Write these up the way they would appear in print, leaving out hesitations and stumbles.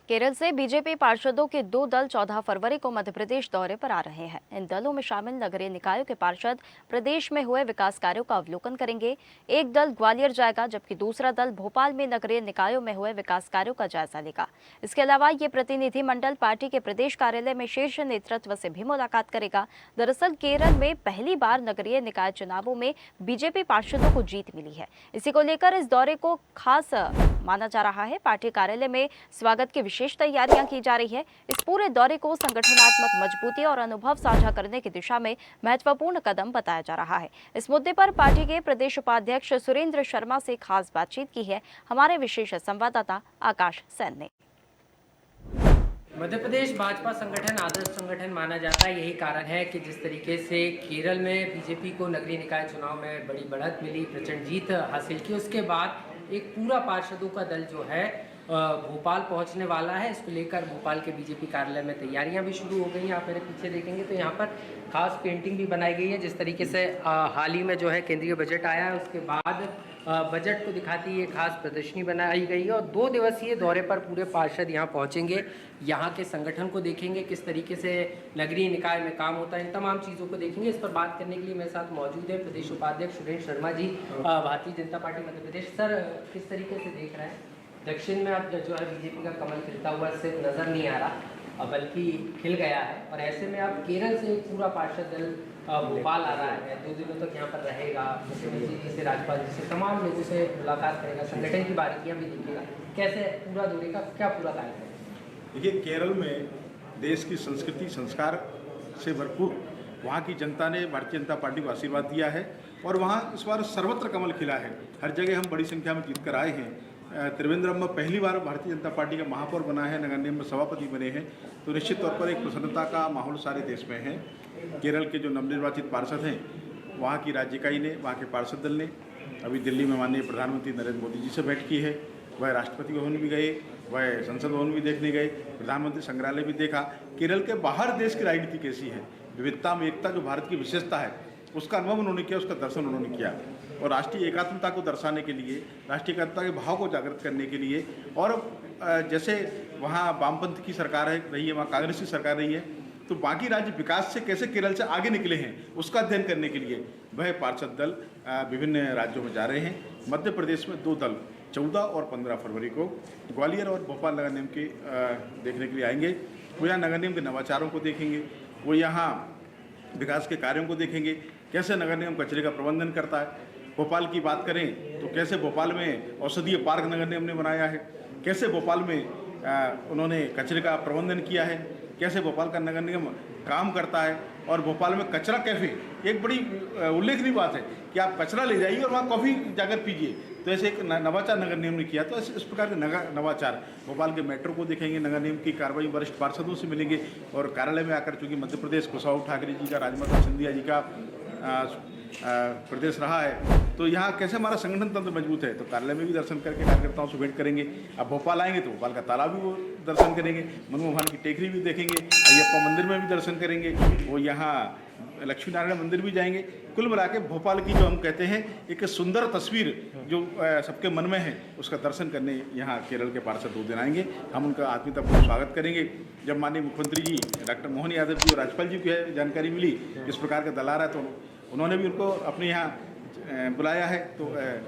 केरल से बीजेपी पार्षदों के दो दल 14 फरवरी को मध्य प्रदेश दौरे पर आ रहे हैं। इन दलों में शामिल नगरीय निकायों के पार्षद प्रदेश में हुए विकास कार्यों का अवलोकन करेंगे। एक दल ग्वालियर जाएगा, जबकि दूसरा दल भोपाल में नगरीय निकायों में हुए विकास कार्यों का जायजा लेगा। इसके अलावा ये प्रतिनिधिमंडल पार्टी के प्रदेश कार्यालय में शीर्ष नेतृत्व से भी मुलाकात करेगा। दरअसल केरल में पहली बार नगरीय निकाय चुनावों में बीजेपी पार्षदों को जीत मिली है। इसी को लेकर इस दौरे को खास माना जा रहा है। पार्टी कार्यालय में स्वागत की विशेष तैयारियां की जा रही है। इस पूरे दौरे को संगठनात्मक मजबूती और अनुभव साझा करने की दिशा में महत्वपूर्ण कदम बताया जा रहा है। इस मुद्दे पर पार्टी के प्रदेश उपाध्यक्ष सुरेंद्र शर्मा से खास बातचीत की है हमारे विशेष संवाददाता आकाश सैन ने। मध्य प्रदेश भाजपा संगठन आदर्श संगठन माना जाता है। यही कारण है कि जिस तरीके से केरल में बीजेपी को नगरीय निकाय चुनाव में बड़ी बढ़त मिली, प्रचंड जीत हासिल की, उसके बाद एक पूरा पार्षदों का दल जो है भोपाल पहुंचने वाला है। इसको लेकर भोपाल के बीजेपी कार्यालय में तैयारियां भी शुरू हो गई हैं। आप मेरे पीछे देखेंगे तो यहाँ पर खास पेंटिंग भी बनाई गई है। जिस तरीके से हाल ही में जो है केंद्रीय बजट आया है, उसके बाद बजट को दिखाती ये खास प्रदर्शनी बनाई गई है। और 2 दिवसीय दौरे पर पूरे पार्षद यहाँ पहुँचेंगे, यहाँ के संगठन को देखेंगे, किस तरीके से नगरीय निकाय में काम होता है, इन तमाम चीज़ों को देखेंगे। इस पर बात करने के लिए मेरे साथ मौजूद है प्रदेश उपाध्यक्ष सुरेंद्र शर्मा जी, भारतीय जनता पार्टी मध्य प्रदेश। सर, किस तरीके से देख रहे हैं दक्षिण में अब जो है बीजेपी का कमल खिलता हुआ सिर्फ नज़र नहीं आ रहा, बल्कि खिल गया है, और ऐसे में अब केरल से एक पूरा पार्षद दल भोपाल आ रहा है, 2 दिनों तक यहाँ पर रहेगा, मुख्यमंत्री जी से, राज्यपाल जी से, तमाम लोगों से मुलाकात करेगा, संगठन की बारीकियाँ भी देखेगा। कैसे पूरा दौरे का क्या पूरा कार्यक्रम है? देखिए, केरल में देश की संस्कृति संस्कार से भरपूर वहाँ की जनता ने भारतीय जनता पार्टी को आशीर्वाद दिया है, और वहाँ इस बार सर्वत्र कमल खिला है। हर जगह हम बड़ी संख्या में जीत कर आए हैं। त्रिवेंद्रम में पहली बार भारतीय जनता पार्टी का महापौर बना है, नगर निगम में सभापति बने हैं, तो निश्चित तौर पर एक प्रसन्नता का माहौल सारे देश में है। केरल के जो नवनिर्वाचित पार्षद हैं, वहाँ की राज्य इकाई ने, वहाँ के पार्षद दल ने अभी दिल्ली में माननीय प्रधानमंत्री नरेंद्र मोदी जी से भेंट की है। वह राष्ट्रपति भवन भी गए, वह संसद भवन भी देखने गए, प्रधानमंत्री संग्रहालय भी देखा। केरल के बाहर देश की राजनीति कैसी है, विविधता में एकता जो भारत की विशेषता है, उसका अनुभव उन्होंने किया, उसका दर्शन उन्होंने किया। और राष्ट्रीय एकात्मता को दर्शाने के लिए, राष्ट्रीय एकात्मता के भाव को जागृत करने के लिए, और जैसे वहाँ वामपंथ की सरकार रही है, वहाँ कांग्रेस की सरकार रही है, तो बाकी राज्य विकास से कैसे केरल से आगे निकले हैं, उसका अध्ययन करने के लिए वह पार्षद दल विभिन्न राज्यों में जा रहे हैं। मध्य प्रदेश में 2 दल 14 और 15 फरवरी को ग्वालियर और भोपाल नगर निगम के देखने के लिए आएंगे। वो यहाँ नगर निगम के नवाचारों को देखेंगे, वो यहाँ विकास के कार्यों को देखेंगे, कैसे नगर निगम कचरे का प्रबंधन करता है। भोपाल की बात करें तो कैसे भोपाल में औषधीय पार्क नगर निगम ने बनाया है, कैसे भोपाल में उन्होंने कचरे का प्रबंधन किया है, कैसे भोपाल का नगर निगम काम करता है। और भोपाल में कचरा कैफ़े, एक बड़ी उल्लेखनीय बात है कि आप कचरा ले जाइए और वहाँ कॉफ़ी जाकर पीजिए, तो ऐसे एक नवाचार नगर निगम ने किया। तो इस प्रकार के नवाचार भोपाल के मेट्रो को देखेंगे, नगर निगम की कार्रवाई वरिष्ठ पार्षदों से मिलेंगे, और कार्यालय में आकर चूँकि मध्य प्रदेश कुशवाहा ठाकरे जी का, राजमाता सिंधिया जी का प्रदेश रहा है, तो यहाँ कैसे हमारा संगठन तंत्र मजबूत है, तो कार्यालय में भी दर्शन करके कार्यकर्ताओं से भेंट करेंगे। अब भोपाल आएंगे तो भोपाल का तालाब भी वो दर्शन करेंगे, मनमोहन भगवान की टेकरी भी देखेंगे, अयप्पा मंदिर में भी दर्शन करेंगे, वो यहाँ लक्ष्मी नारायण मंदिर भी जाएंगे। कुल मिला के भोपाल की जो हम कहते हैं एक सुंदर तस्वीर जो सबके मन में है, उसका दर्शन करने यहाँ केरल के पार्षद 2 दिन आएंगे। हम उनका आत्मीयतापूर्वक स्वागत करेंगे। जब माननीय मुख्यमंत्री जी डॉक्टर मोहन यादव जी और राज्यपाल जी को जानकारी मिली इस प्रकार का दल आ रहा है, तो उन्होंने भी उनको अपने यहाँ बुलाया है, तो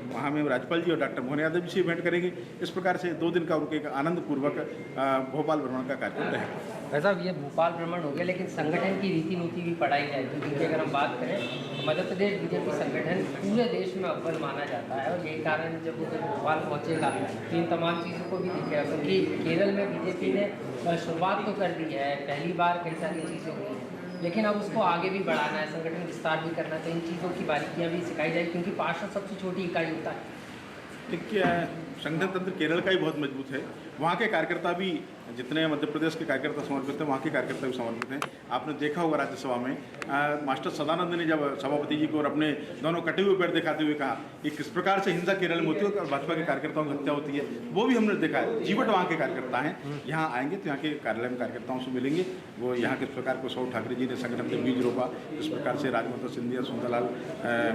वहाँ में राज्यपाल जी और डॉक्टर मोहन यादव जी से भेंट करेंगे। इस प्रकार से 2 दिन का उनके आनंदपूर्वक भोपाल भ्रमण का कार्यक्रम रहेगा। भाई साहब, ये भोपाल भ्रमण हो गया, लेकिन संगठन की रीति नीति भी पढ़ाई जाए, क्योंकि अगर हम बात करें तो मध्य प्रदेश बीजेपी संगठन पूरे देश में अव्वल माना जाता है, और यही कारण जब वो भोपाल पहुँचेगा तो इन तमाम चीज़ों को भी दिखेगा। क्योंकि केरल में बीजेपी ने शुरुआत तो कर दी है, पहली बार कई सारी चीज़ें हुई हैं, लेकिन अब उसको आगे भी बढ़ाना है, संगठन विस्तार भी करना है, तो इन चीज़ों की बारीकियाँ भी सिखाई जाए, क्योंकि पार्षद सबसे छोटी इकाई होता है। देखिए, संगठन तंत्र केरल का ही बहुत मजबूत है। वहाँ के कार्यकर्ता भी, जितने मध्य प्रदेश के कार्यकर्ता समर्पित हैं, वहाँ के कार्यकर्ता भी समर्पित हैं। आपने देखा होगा राज्यसभा में मास्टर सदानंद ने जब सभापति जी को और अपने दोनों कटे हुए पैर दिखाते हुए कहा कि किस प्रकार से हिंसा केरल में होती है और भाजपा के कार्यकर्ताओं की हत्या होती है, वो भी हमने देखा है। जीवट वहाँ के कार्यकर्ता हैं, यहाँ आएंगे तो यहाँ के कार्यालय में कार्यकर्ताओं से मिलेंगे। वो यहाँ किस प्रकार कुशवाहा ठाकरे जी ने संगठन के बीज रोपा, इस प्रकार से राजमाता सिंधिया, सुंदरलाल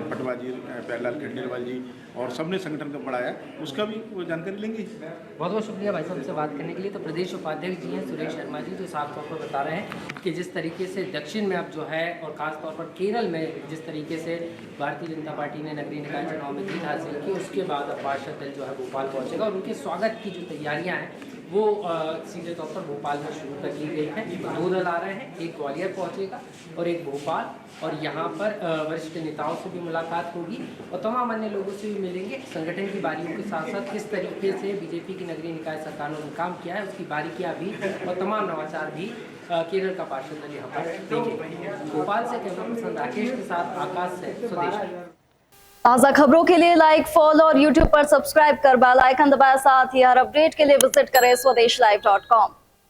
पटवा जी, प्यारेलाल खंडेलवाल जी और सबने संगठन को बढ़ाया, उसका भी वो जानकारी लेंगे। बहुत बहुत शुक्रिया भाई साहब से बात करने के लिए। तो प्रदेश उपाध्यक्ष जी हैं सुरेश शर्मा जी, जो साफ तौर पर बता रहे हैं कि जिस तरीके से दक्षिण में अब जो है और ख़ासतौर पर केरल में जिस तरीके से भारतीय जनता पार्टी ने नगरीय निकाय चुनाव में जीत हासिल की, उसके बाद अब पार्षद दल जो है भोपाल पहुँचेगा और उनके स्वागत की जो तैयारियाँ हैं वो सीधे तौर पर भोपाल में शुरू कर दी गई है। 2 दल आ रहे हैं, एक ग्वालियर पहुंचेगा और एक भोपाल, और यहाँ पर वरिष्ठ नेताओं से भी मुलाकात होगी और तमाम अन्य लोगों से भी मिलेंगे। संगठन की बारियों के साथ साथ किस तरीके से बीजेपी की नगरीय निकाय सरकारों ने काम किया है उसकी बारीकियाँ भी और तमाम नवाचार भी केरल का पार्षद दल यहाँ पर देखेंगे। भोपाल से कैमरा पर्सन राकेश के साथ आकाश से स्वदेश। ताज़ा खबरों के लिए लाइक, फॉलो और यूट्यूब पर सब्सक्राइब कर बेल आइकन दबाएं। साथ ही हर अपडेट के लिए विजिट करें स्वदेशलाइव.com।